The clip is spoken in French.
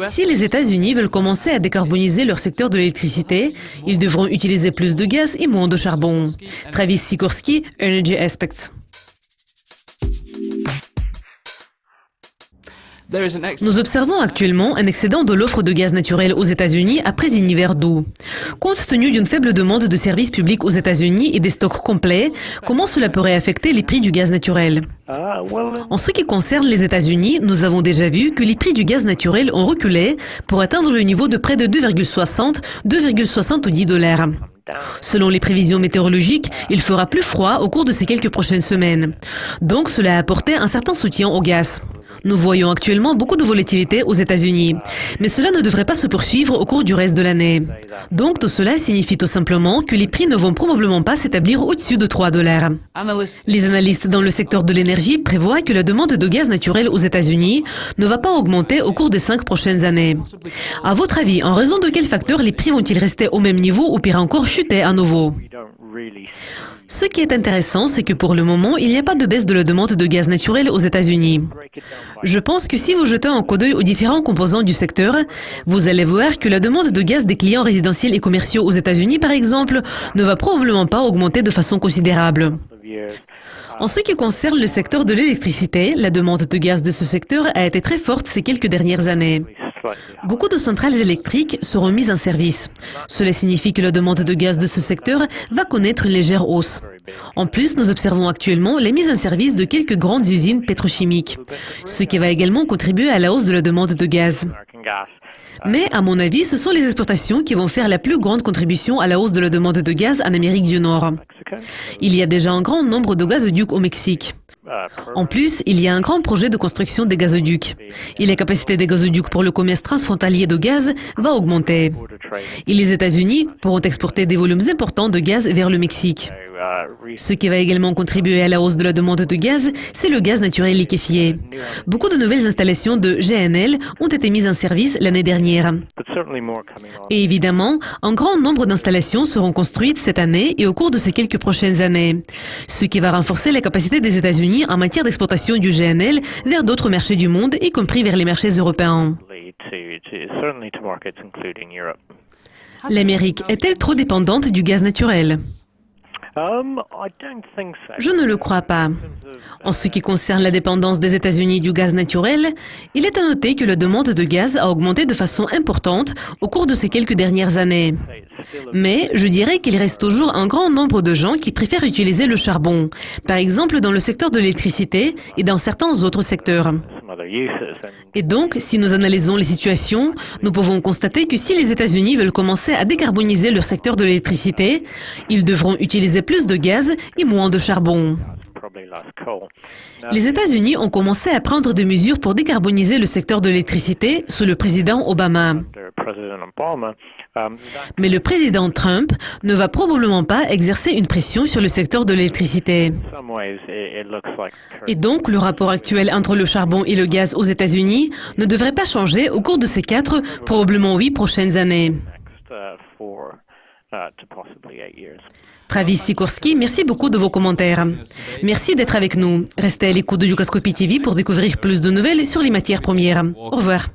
Si les États-Unis veulent commencer à décarboniser leur secteur de l'électricité, ils devront utiliser plus de gaz et moins de charbon. Travis Sikorski, Energy Aspects. Nous observons actuellement un excédent de l'offre de gaz naturel aux États-Unis après un hiver doux. Compte tenu d'une faible demande de services publics aux États-Unis et des stocks complets, comment cela pourrait affecter les prix du gaz naturel? En ce qui concerne les États-Unis, nous avons déjà vu que les prix du gaz naturel ont reculé pour atteindre le niveau de près de 2,70 dollars. Selon les prévisions météorologiques, il fera plus froid au cours de ces quelques prochaines semaines. Donc cela a apporté un certain soutien au gaz. Nous voyons actuellement beaucoup de volatilité aux États-Unis, mais cela ne devrait pas se poursuivre au cours du reste de l'année. Donc tout cela signifie tout simplement que les prix ne vont probablement pas s'établir au-dessus de 3 dollars. Les analystes dans le secteur de l'énergie prévoient que la demande de gaz naturel aux États-Unis ne va pas augmenter au cours des 5 prochaines années. À votre avis, en raison de quels facteurs les prix vont-ils rester au même niveau ou pire encore chuter à nouveau? Ce qui est intéressant, c'est que pour le moment, il n'y a pas de baisse de la demande de gaz naturel aux États-Unis. Je pense que si vous jetez un coup d'œil aux différents composants du secteur, vous allez voir que la demande de gaz des clients résidentiels et commerciaux aux États-Unis, par exemple, ne va probablement pas augmenter de façon considérable. En ce qui concerne le secteur de l'électricité, la demande de gaz de ce secteur a été très forte ces quelques dernières années. Beaucoup de centrales électriques seront mises en service. Cela signifie que la demande de gaz de ce secteur va connaître une légère hausse. En plus, nous observons actuellement la mise en service de quelques grandes usines pétrochimiques, ce qui va également contribuer à la hausse de la demande de gaz. Mais, à mon avis, ce sont les exportations qui vont faire la plus grande contribution à la hausse de la demande de gaz en Amérique du Nord. Il y a déjà un grand nombre de gazoducs au Mexique. En plus, il y a un grand projet de construction des gazoducs. Et la capacité des gazoducs pour le commerce transfrontalier de gaz va augmenter. Et les États-Unis pourront exporter des volumes importants de gaz vers le Mexique. Ce qui va également contribuer à la hausse de la demande de gaz, c'est le gaz naturel liquéfié. Beaucoup de nouvelles installations de GNL ont été mises en service l'année dernière. Et évidemment, un grand nombre d'installations seront construites cette année et au cours de ces quelques prochaines années, ce qui va renforcer la capacité des États-Unis en matière d'exportation du GNL vers d'autres marchés du monde, y compris vers les marchés européens. L'Amérique est-elle trop dépendante du gaz naturel ? Je ne le crois pas. En ce qui concerne la dépendance des États-Unis du gaz naturel, il est à noter que la demande de gaz a augmenté de façon importante au cours de ces quelques dernières années. Mais je dirais qu'il reste toujours un grand nombre de gens qui préfèrent utiliser le charbon, par exemple dans le secteur de l'électricité et dans certains autres secteurs. Et donc, si nous analysons les situations, nous pouvons constater que si les États-Unis veulent commencer à décarboniser leur secteur de l'électricité, ils devront utiliser plus de gaz et moins de charbon. Les États-Unis ont commencé à prendre des mesures pour décarboniser le secteur de l'électricité sous le président Obama. Mais le président Trump ne va probablement pas exercer une pression sur le secteur de l'électricité. Et donc, le rapport actuel entre le charbon et le gaz aux États-Unis ne devrait pas changer au cours de ces 4, probablement 8 prochaines années. Travis Sikorski, merci beaucoup de vos commentaires. Merci d'être avec nous. Restez à l'écoute de Yugascopi TV pour découvrir plus de nouvelles sur les matières premières. Au revoir.